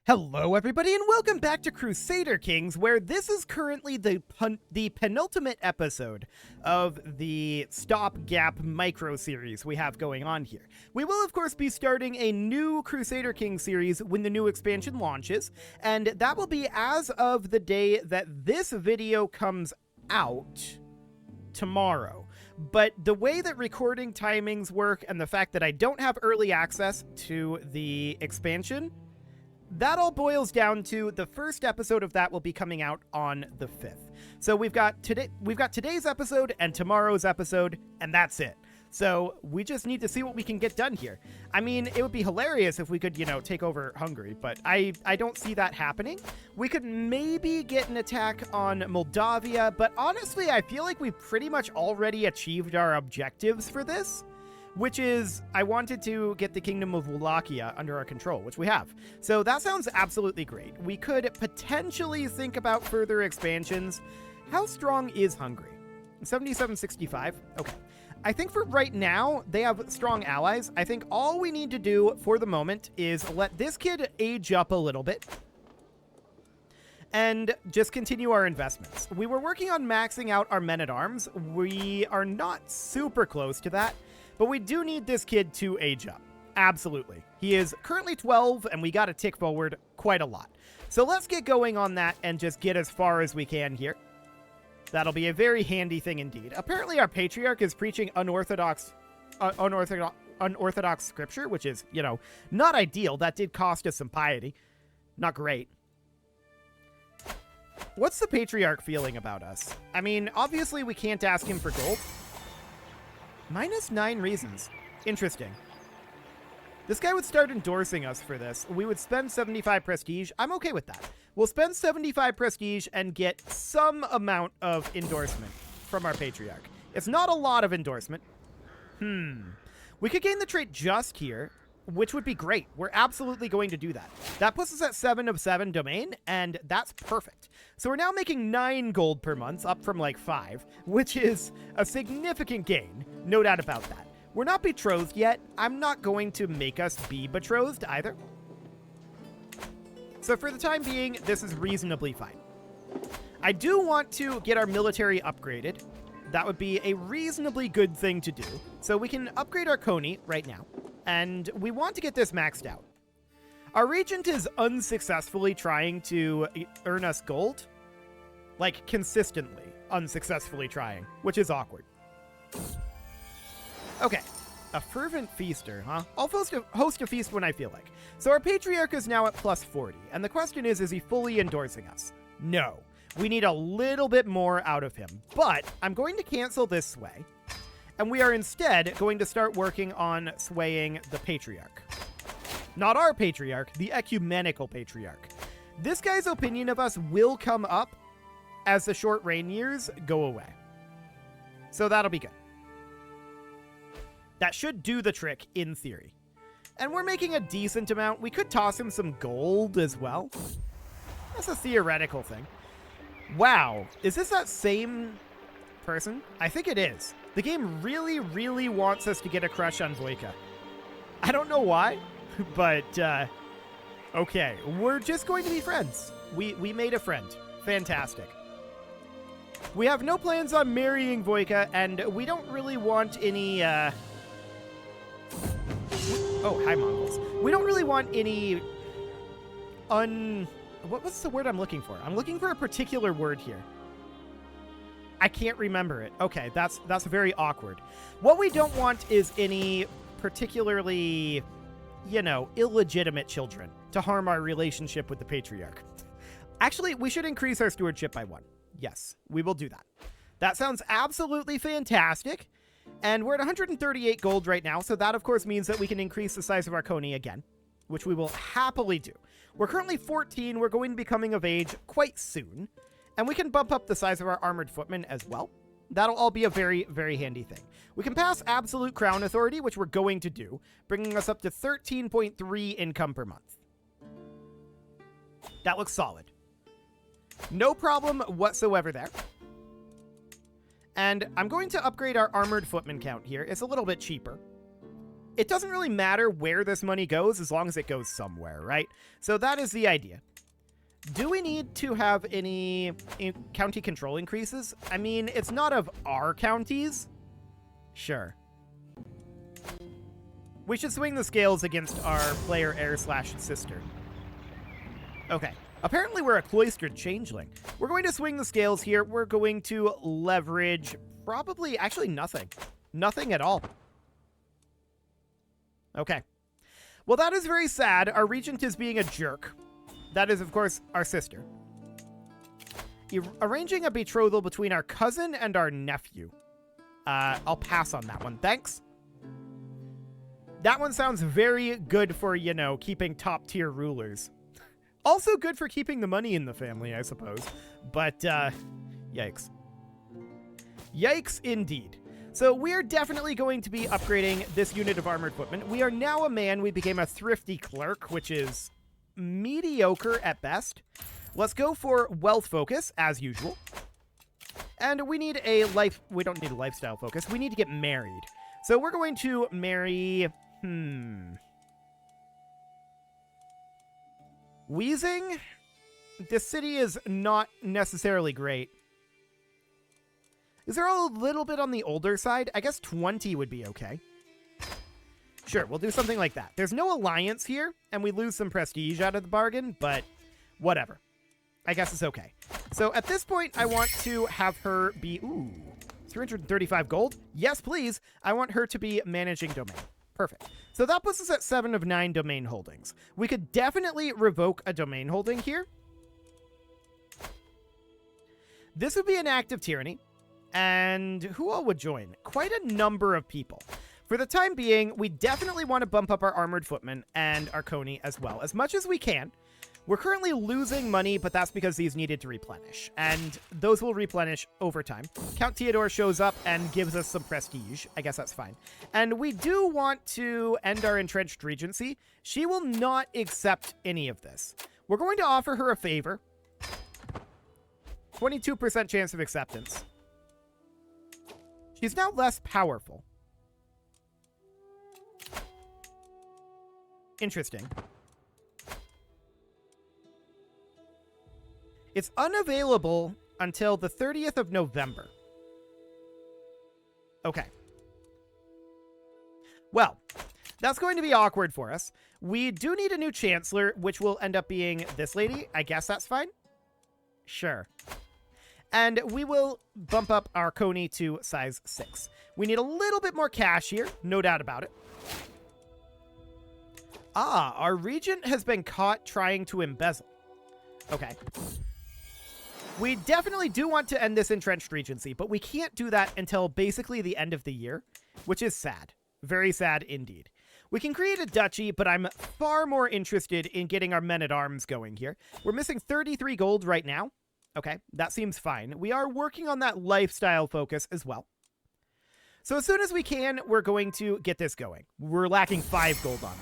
Hello everybody and welcome back to Crusader Kings, where this is currently the penultimate episode of the stopgap micro-series we have going on here. We will of course be starting a new Crusader Kings series when the new expansion launches, and that will be as of the day that this video comes out tomorrow. But the way that recording timings work and the fact that I don't have early access to the expansion, that all boils down to the first episode of that will be coming out on the 5th. So we've got today's episode and tomorrow's episode, and that's it. So we just need to see what we can get done here. I mean, it would be hilarious if we could, take over Hungary, but I don't see that happening. We could maybe get an attack on Moldavia, but honestly, I feel like we've pretty much already achieved our objectives for this, which is I wanted to get the Kingdom of Wallachia under our control, which we have. So that sounds absolutely great. We could potentially think about further expansions. How strong is Hungary? 7765? Okay. I think for right now, they have strong allies. I think all we need to do for the moment is let this kid age up a little bit and just continue our investments. We were working on maxing out our men-at-arms. We are not super close to that, but we do need this kid to age up. Absolutely. He is currently 12, and we got to tick forward quite a lot. So let's get going on that and just get as far as we can here. That'll be a very handy thing indeed. Apparently our patriarch is preaching unorthodox scripture, which is, not ideal. That did cost us some piety. Not great. What's the patriarch feeling about us? I mean, obviously we can't ask him for gold. -9 reasons. Interesting. This guy would start endorsing us for this. We would spend 75 prestige. I'm okay with that. We'll spend 75 prestige and get some amount of endorsement from our patriarch. It's not a lot of endorsement. We could gain the trait just here, which would be great. We're absolutely going to do that. That puts us at 7 of 7 domain, and that's perfect. So we're now making 9 gold per month, up from like 5, which is a significant gain. No doubt about that. We're not betrothed yet. I'm not going to make us be betrothed either. So for the time being, this is reasonably fine. I do want to get our military upgraded. That would be a reasonably good thing to do. So we can upgrade our Coney right now. And we want to get this maxed out. Our regent is unsuccessfully trying to earn us gold. Like, consistently unsuccessfully trying, which is awkward. Okay, a fervent feaster, huh? I'll host a feast when I feel like. So our patriarch is now at plus 40, and the question is he fully endorsing us? No. We need a little bit more out of him, but I'm going to cancel this sway, and we are instead going to start working on swaying the patriarch. Not our patriarch, the ecumenical patriarch. This guy's opinion of us will come up as the short reign years go away. So that'll be good. That should do the trick, in theory. And we're making a decent amount. We could toss him some gold as well. That's a theoretical thing. Wow. Is this that same person? I think it is. The game really, really wants us to get a crush on Voika. I don't know why, but, okay. We're just going to be friends. We made a friend. Fantastic. We have no plans on marrying Voika, and we don't really want any, Oh, hi, Mongols. We don't really want any what's the word I'm looking for? I'm looking for a particular word here. I can't remember it. Okay, that's very awkward. What we don't want is any particularly, illegitimate children to harm our relationship with the patriarch. Actually, we should increase our stewardship by 1. Yes, we will do that. That sounds absolutely fantastic. And we're at 138 gold right now, so that of course means that we can increase the size of our Coney again, which we will happily do. We're currently 14, we're going to be coming of age quite soon, and we can bump up the size of our armored footmen as well. That'll all be a very, very handy thing. We can pass absolute crown authority, which we're going to do, bringing us up to 13.3 income per month. That looks solid. No problem whatsoever there. And I'm going to upgrade our armored footman count here. It's a little bit cheaper. it doesn't really matter where this money goes as long as it goes somewhere, right? So that is the idea. Do we need to have any county control increases? I mean, it's not of our counties. Sure. We should swing the scales against our player heir/sister. Okay. Apparently we're a cloistered changeling. We're going to swing the scales here. We're going to leverage probably, actually nothing. Nothing at all. Okay. Well, that is very sad. Our regent is being a jerk. That is, of course, our sister. Arranging a betrothal between our cousin and our nephew. I'll pass on that one. Thanks. That one sounds very good for, you know, keeping top-tier rulers. Also good for keeping the money in the family, I suppose. But, yikes. Yikes indeed. So we're definitely going to be upgrading this unit of armored footmen. We are now a man. We became a thrifty clerk, which is mediocre at best. Let's go for wealth focus, as usual. And we need a we don't need a lifestyle focus. We need to get married. So we're going to marry, Wheezing? This city is not necessarily great. Is there a little bit on the older side? I guess 20 would be okay. Sure, we'll do something like that. There's no alliance here, and we lose some prestige out of the bargain, but whatever. I guess it's okay. So at this point, I want to have her be... Ooh, 335 gold? Yes, please. I want her to be managing domain. Perfect. So that puts us at 7 of 9 domain holdings. We could definitely revoke a domain holding here. This would be an act of tyranny. And who all would join? Quite a number of people. For the time being, we definitely want to bump up our armored footmen and our coney as well, as much as we can. We're currently losing money, but that's because these needed to replenish, and those will replenish over time. Count Theodore shows up and gives us some prestige. I guess that's fine. And we do want to end our entrenched regency. She will not accept any of this. We're going to offer her a favor. 22% chance of acceptance. She's now less powerful. Interesting. It's unavailable until the 30th of November. Okay. Well, that's going to be awkward for us. We do need a new chancellor, which will end up being this lady. I guess that's fine. Sure. And we will bump up our coney to size 6. We need a little bit more cash here, no doubt about it. Ah, our regent has been caught trying to embezzle. Okay. We definitely do want to end this entrenched regency, but we can't do that until basically the end of the year, which is sad. Very sad indeed. We can create a duchy, but I'm far more interested in getting our men-at-arms going here. We're missing 33 gold right now. Okay, that seems fine. We are working on that lifestyle focus as well. So as soon as we can, we're going to get this going. We're lacking 5 gold on it.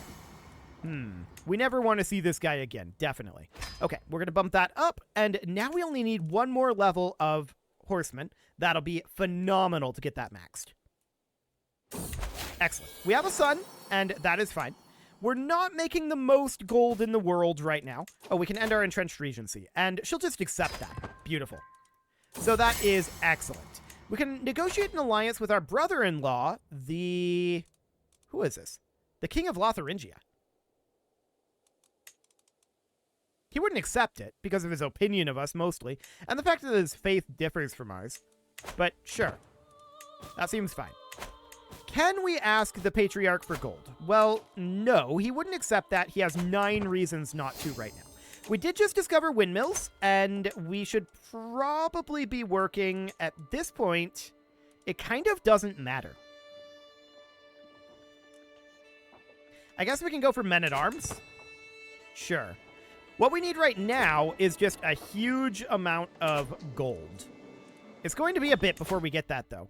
We never want to see this guy again, definitely. Okay, we're going to bump that up, and now we only need 1 more level of horsemen. That'll be phenomenal to get that maxed. Excellent. We have a son, and that is fine. We're not making the most gold in the world right now. Oh, we can end our entrenched regency, and she'll just accept that. Beautiful. So that is excellent. We can negotiate an alliance with our brother-in-law, the... Who is this? The King of Lotharingia. He wouldn't accept it because of his opinion of us, mostly, and the fact that his faith differs from ours. But sure. That seems fine. Can we ask the Patriarch for gold? Well, no, he wouldn't accept that. He has 9 reasons not to right now. We did just discover windmills, and we should probably be working at this point. It kind of doesn't matter. I guess we can go for men-at-arms. Sure. What we need right now is just a huge amount of gold. It's going to be a bit before we get that, though.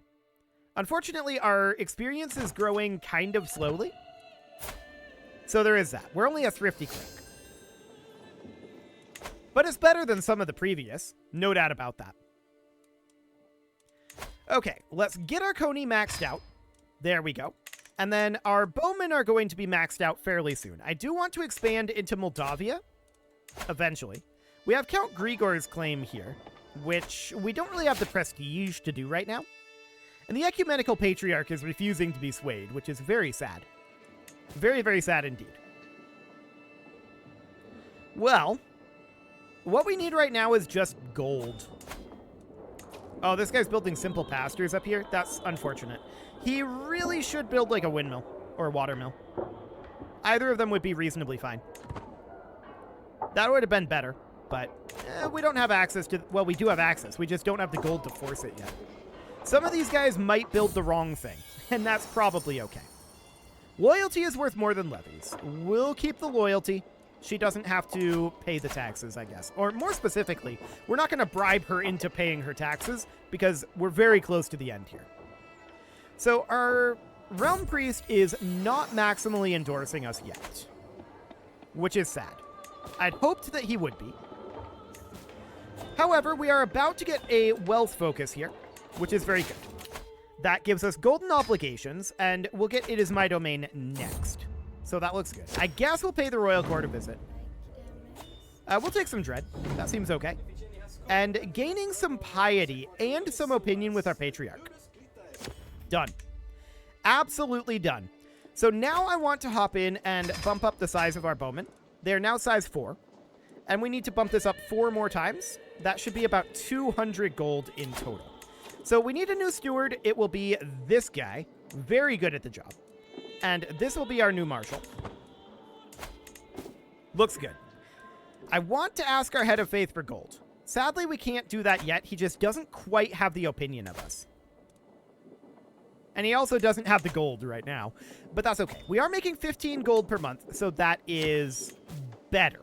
Unfortunately, our experience is growing kind of slowly. So there is that. We're only a thrifty clerk. But it's better than some of the previous. No doubt about that. Okay, let's get our coney maxed out. There we go. And then our bowmen are going to be maxed out fairly soon. I do want to expand into Moldavia eventually. We have Count Grigor's claim here, which we don't really have the prestige to do right now. And the Ecumenical Patriarch is refusing to be swayed, which is very sad. Very, very sad indeed. Well, what we need right now is just gold. Oh, this guy's building simple pastures up here. That's unfortunate. He really should build like a windmill or a watermill. Either of them would be reasonably fine. That would have been better, but we don't have access to... Well, we do have access. We just don't have the gold to force it yet. Some of these guys might build the wrong thing, and that's probably okay. Loyalty is worth more than levies. We'll keep the loyalty. She doesn't have to pay the taxes, I guess. Or more specifically, we're not going to bribe her into paying her taxes because we're very close to the end here. So our Realm Priest is not maximally endorsing us yet, which is sad. I'd hoped that he would be. However, we are about to get a wealth focus here, which is very good. That gives us golden obligations, and we'll get It Is My Domain next. So that looks good. I guess we'll pay the Royal Court a visit. We'll take some dread. That seems okay. And gaining some piety and some opinion with our Patriarch. Done. Absolutely done. So now I want to hop in and bump up the size of our bowmen. They're now size 4. And we need to bump this up 4 more times. That should be about 200 gold in total. So we need a new steward. It will be this guy. Very good at the job. And this will be our new marshal. Looks good. I want to ask our head of faith for gold. Sadly, we can't do that yet. He just doesn't quite have the opinion of us. And he also doesn't have the gold right now. But that's okay. We are making 15 gold per month, so that is better.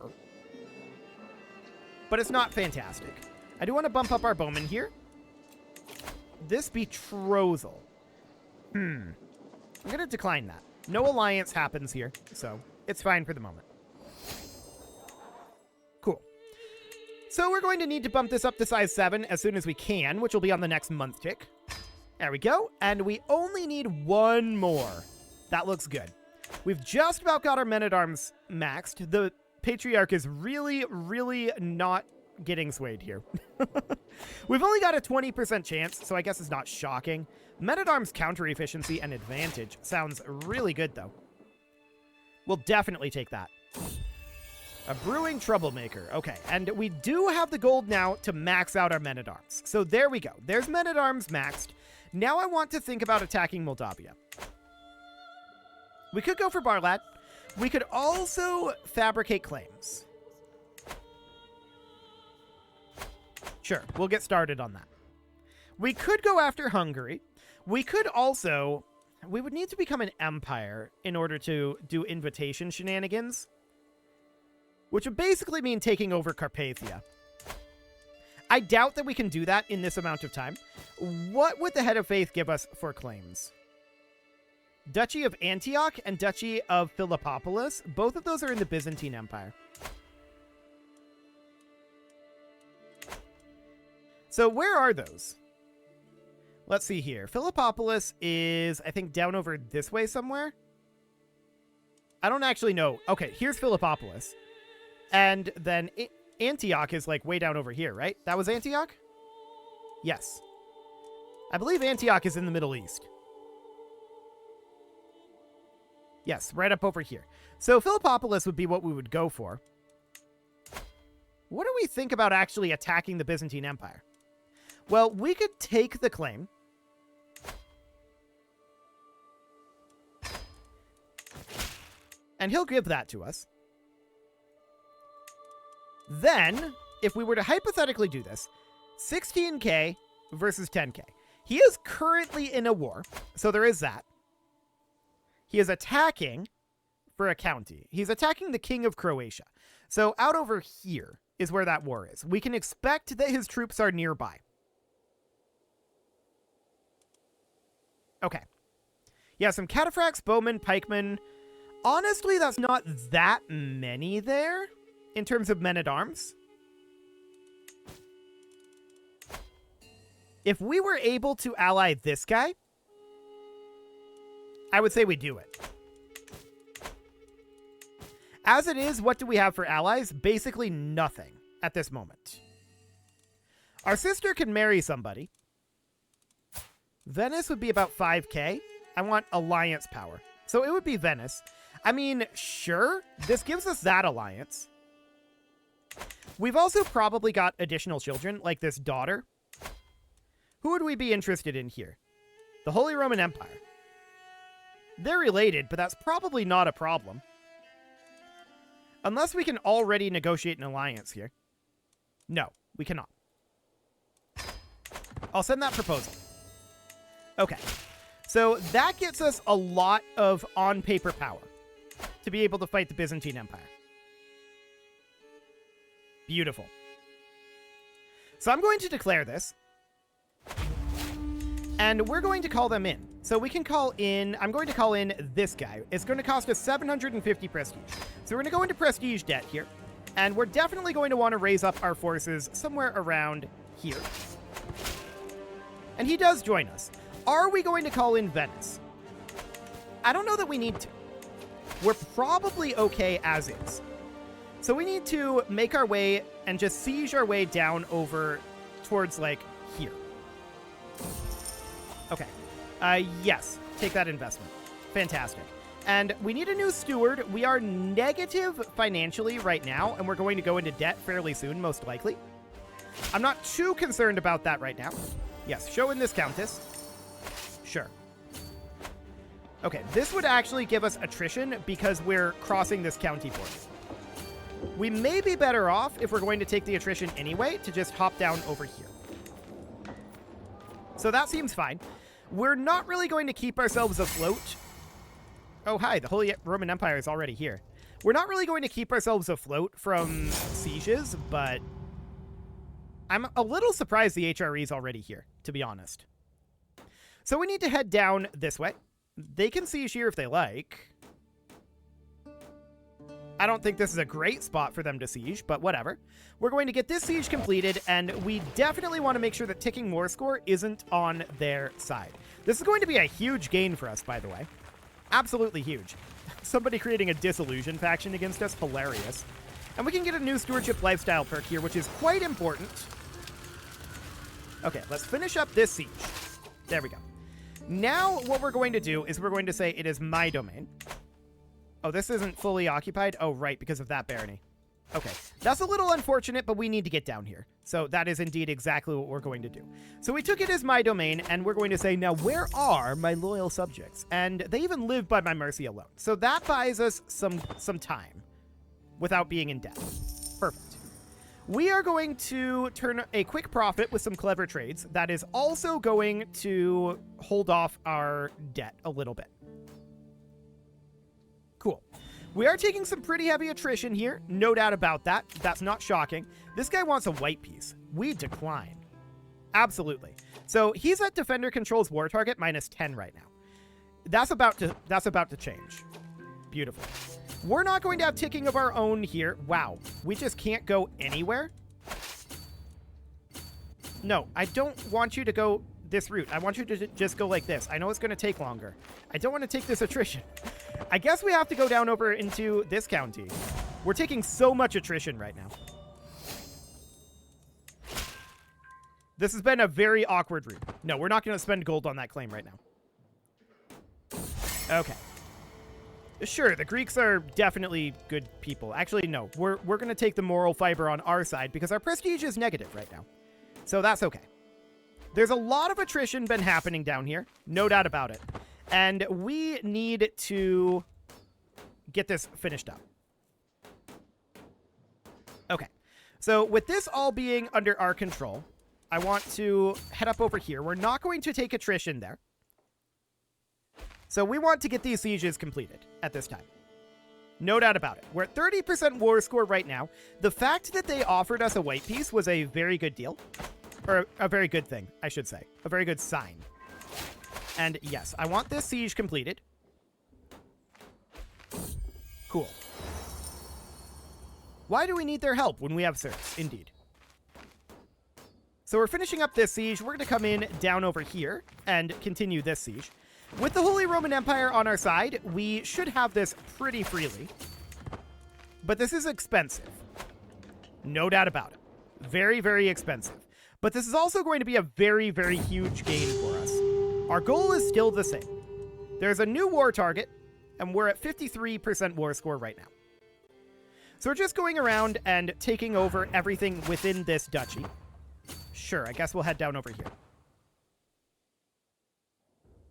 But it's not fantastic. I do want to bump up our bowman here. This betrothal. I'm going to decline that. No alliance happens here, so it's fine for the moment. Cool. So we're going to need to bump this up to size 7 as soon as we can, which will be on the next month tick. There we go. And we only need 1 more. That looks good. We've just about got our men-at-arms maxed. The Patriarch is really, really not getting swayed here. We've only got a 20% chance, so I guess it's not shocking. Men-at-arms counter efficiency and advantage sounds really good, though. We'll definitely take that. A brewing troublemaker. Okay, and we do have the gold now to max out our men-at-arms. So there we go. There's men-at-arms maxed. Now I want to think about attacking Moldavia. We could go for Barlad. We could also fabricate claims. Sure, we'll get started on that. We could go after Hungary. We could also... We would need to become an empire in order to do invitation shenanigans, which would basically mean taking over Carpathia. I doubt that we can do that in this amount of time. What would the Head of Faith give us for claims? Duchy of Antioch and Duchy of Philippopolis. Both of those are in the Byzantine Empire. So where are those? Let's see here. Philippopolis is, I think, down over this way somewhere. I don't actually know. Okay, here's Philippopolis. And then Antioch is like way down over here, right? That was Antioch? Yes. I believe Antioch is in the Middle East. Yes, right up over here. So Philippopolis would be what we would go for. What do we think about actually attacking the Byzantine Empire? Well, we could take the claim. And he'll give that to us. Then, if we were to hypothetically do this, 16k versus 10k. He is currently in a war, so there is that. He is attacking for a county. He's attacking the King of Croatia. So out over here is where that war is. We can expect that his troops are nearby. Okay. Yeah, some cataphracts, bowmen, pikemen. Honestly, that's not that many there in terms of men-at-arms. If we were able to ally this guy, I would say we do it. As it is, what do we have for allies? Basically nothing at this moment. Our sister can marry somebody. Venice would be about 5k. I want alliance power. So it would be Venice. I mean, sure, this gives us that alliance. We've also probably got additional children, like this daughter. Who would we be interested in here? The Holy Roman Empire. They're related, but that's probably not a problem. Unless we can already negotiate an alliance here. No, we cannot. I'll send that proposal. Okay. So that gets us a lot of on-paper power to be able to fight the Byzantine Empire. Beautiful. So I'm going to declare this. And we're going to call them in. So we can call in, I'm going to call in this guy. It's going to cost us 750 prestige. So we're going to go into prestige debt here. And we're definitely going to want to raise up our forces somewhere around here. And he does join us. Are we going to call in Venice? I don't know that we need to. We're probably okay as is. So we need to make our way and just siege our way down over towards, like, here. Okay. Yes. Take that investment. Fantastic. And we need a new steward. We are negative financially right now, and we're going to go into debt fairly soon, most likely. I'm not too concerned about that right now. Yes, show in this countess. Sure. Okay, this would actually give us attrition because we're crossing this county border. We may be better off, if we're going to take the attrition anyway, to just hop down over here. So that seems fine. We're not really going to keep ourselves afloat. Oh, hi, the Holy Roman Empire is already here. We're not really going to keep ourselves afloat from sieges, but I'm a little surprised the HRE is already here, to be honest. So we need to head down this way. They can siege here if they like. I don't think this is a great spot for them to siege, but whatever. We're going to get this siege completed, and we definitely want to make sure that ticking war score isn't on their side. This is going to be a huge gain for us, by the way. Absolutely huge. Somebody creating a disillusion faction against us, hilarious. And we can get a new stewardship lifestyle perk here, which is quite important. Okay, let's finish up this siege. There we go. Now what we're going to do is we're going to say it is my domain. Oh, this isn't fully occupied? Oh, right, because of that barony. Okay, that's a little unfortunate, but we need to get down here. So that is indeed exactly what we're going to do. So we took it as my domain, and we're going to say, now where are my loyal subjects? And they even live by my mercy alone. So that buys us some time without being in debt. Perfect. We are going to turn a quick profit with some clever trades. That is also going to hold off our debt a little bit. Cool. We are taking some pretty heavy attrition here. No doubt about that. That's not shocking. This guy wants a white piece. We decline. Absolutely. So he's at defender controls war target -10 right now. That's about to change. Beautiful. We're not going to have ticking of our own here. Wow. We just can't go anywhere. No, I don't want you to go this route. I want you to just go like this. I know it's going to take longer. I don't want to take this attrition. I guess we have to go down over into this county. We're taking so much attrition right now. This has been a very awkward route. No, we're not going to spend gold on that claim right now. Okay. Sure, the Greeks are definitely good people. Actually, no. We're going to take the moral fiber on our side because our prestige is negative right now. So that's okay. There's a lot of attrition been happening down here. No doubt about it. And we need to get this finished up. Okay. So with this all being under our control, I want to head up over here. We're not going to take attrition there. So we want to get these sieges completed at this time. No doubt about it. We're at 30% war score right now. The fact that they offered us a white piece was a very good deal. Or a very good thing, I should say. A very good sign. And yes, I want this siege completed. Cool. Why do we need their help when we have certs? Indeed. So we're finishing up this siege. We're going to come in down over here and continue this siege. With the Holy Roman Empire on our side, we should have this pretty freely. But this is expensive. No doubt about it. Very, very expensive. But this is also going to be a very, very huge gain for us. Our goal is still the same. There's a new war target, and we're at 53% war score right now. So we're just going around and taking over everything within this duchy. Sure, I guess we'll head down over here.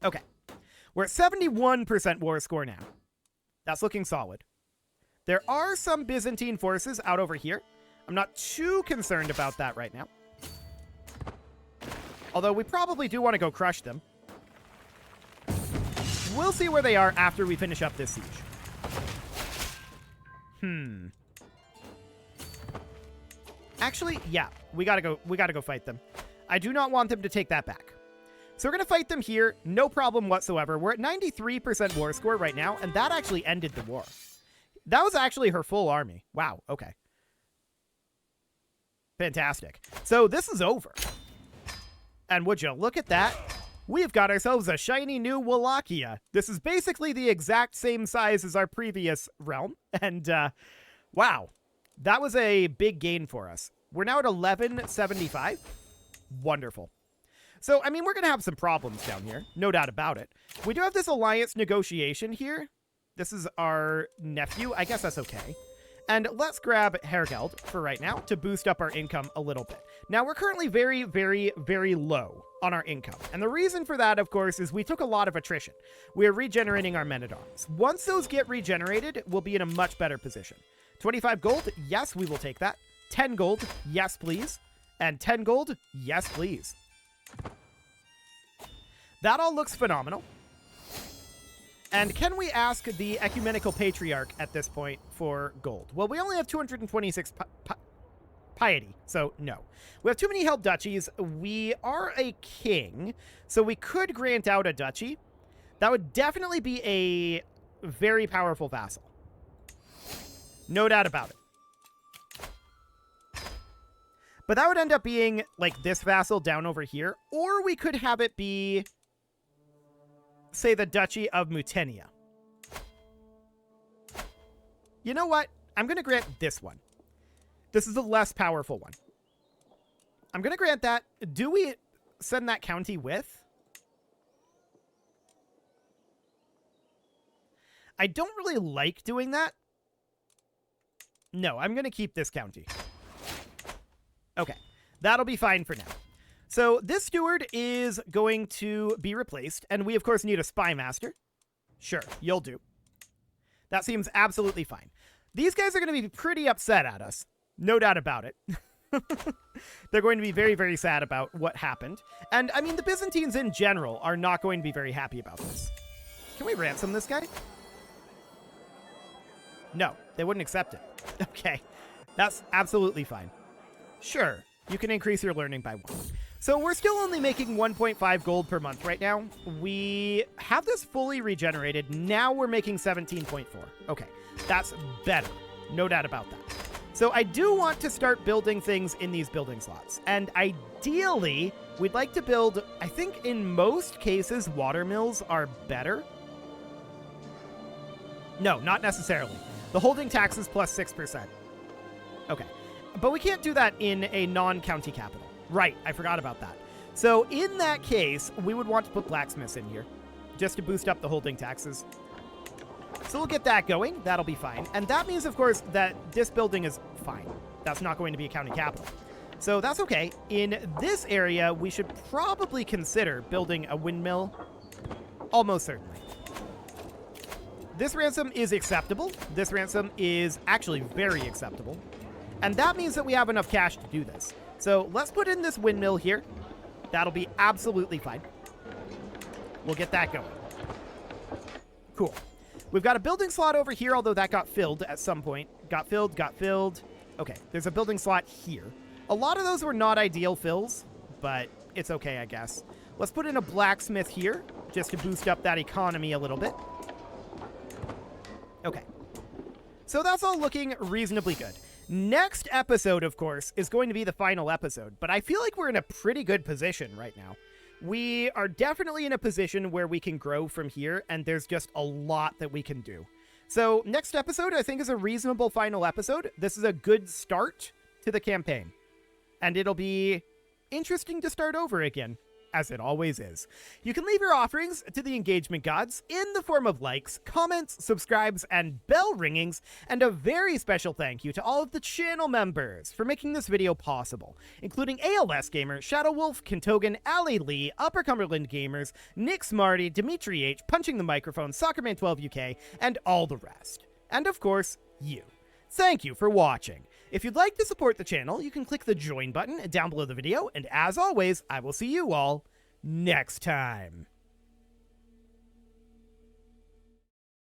Okay. We're at 71% war score now. That's looking solid. There are some Byzantine forces out over here. I'm not too concerned about that right now. Although we probably do want to go crush them. We'll see where they are after we finish up this siege. Actually, yeah, we gotta go fight them. I do not want them to take that back. So we're gonna fight them here, no problem whatsoever. We're at 93% war score right now, and that actually ended the war. That was actually her full army. Wow, okay. Fantastic. So this is over. And would you look at that? We've got ourselves a shiny new Wallachia. This is basically the exact same size as our previous realm. And, wow. That was a big gain for us. We're now at 1175. Wonderful. So, I mean, we're going to have some problems down here. No doubt about it. We do have this alliance negotiation here. This is our nephew. I guess that's okay. And let's grab Hergeld for right now to boost up our income a little bit. Now, we're currently very, very, very low on our income. And the reason for that, of course, is we took a lot of attrition. We are regenerating our men-at-arms. Once those get regenerated, we'll be in a much better position. 25 gold, yes, we will take that. 10 gold, yes, please. And 10 gold, yes, please. That all looks phenomenal. And can we ask the Ecumenical Patriarch at this point for gold? Well, we only have 226 piety, so no. We have too many held duchies. We are a king, so we could grant out a duchy. That would definitely be a very powerful vassal. No doubt about it. But that would end up being like this vassal down over here, or we could have it be, say, the Duchy of Muntenia. You know what? I'm going to grant this one. This is the less powerful one. I'm going to grant that. Do we send that county with? I don't really like doing that. No, I'm going to keep this county. Okay, that'll be fine for now. So this steward is going to be replaced, and we, of course, need a spy master. Sure, you'll do. That seems absolutely fine. These guys are going to be pretty upset at us. No doubt about it. They're going to be very, very sad about what happened. And, I mean, the Byzantines in general are not going to be very happy about this. Can we ransom this guy? No, they wouldn't accept it. Okay, that's absolutely fine. Sure, you can increase your learning by 1. So we're still only making 1.5 gold per month right now. We have this fully regenerated. Now we're making 17.4. Okay, that's better. No doubt about that. So I do want to start building things in these building slots. And ideally, we'd like to build, I think in most cases, water mills are better. No, not necessarily. The holding tax is plus 6%. Okay. But we can't do that in a non-county capital. Right, I forgot about that. So in that case, we would want to put blacksmiths in here just to boost up the holding taxes. So we'll get that going. That'll be fine. And that means, of course, that this building is fine. That's not going to be a county capital. So that's okay. In this area, we should probably consider building a windmill. Almost certainly. This ransom is acceptable. This ransom is actually very acceptable. And that means that we have enough cash to do this. So let's put in this windmill here. That'll be absolutely fine. We'll get that going. Cool. We've got a building slot over here, although that got filled at some point. Got filled. Okay, there's a building slot here. A lot of those were not ideal fills, but it's okay, I guess. Let's put in a blacksmith here, just to boost up that economy a little bit. Okay. So that's all looking reasonably good. Next episode, of course, is going to be the final episode, but I feel like we're in a pretty good position right now. we are definitely in a position where we can grow from here, and there's just a lot that we can do. So next episode, I think, is a reasonable final episode. This is a good start to the campaign, and it'll be interesting to start over again, as it always is. You can leave your offerings to the engagement gods in the form of likes, comments, subscribes, and bell ringings, and a very special thank you to all of the channel members for making this video possible, including ALS Gamer, Shadow Wolf, Kintogan, Ali Lee, Upper Cumberland Gamers, Nick Smarty, Dimitri H, Punching the Microphone, Soccerman12UK, and all the rest. And of course, you. Thank you for watching. If you'd like to support the channel, you can click the join button down below the video, and as always, I will see you all next time.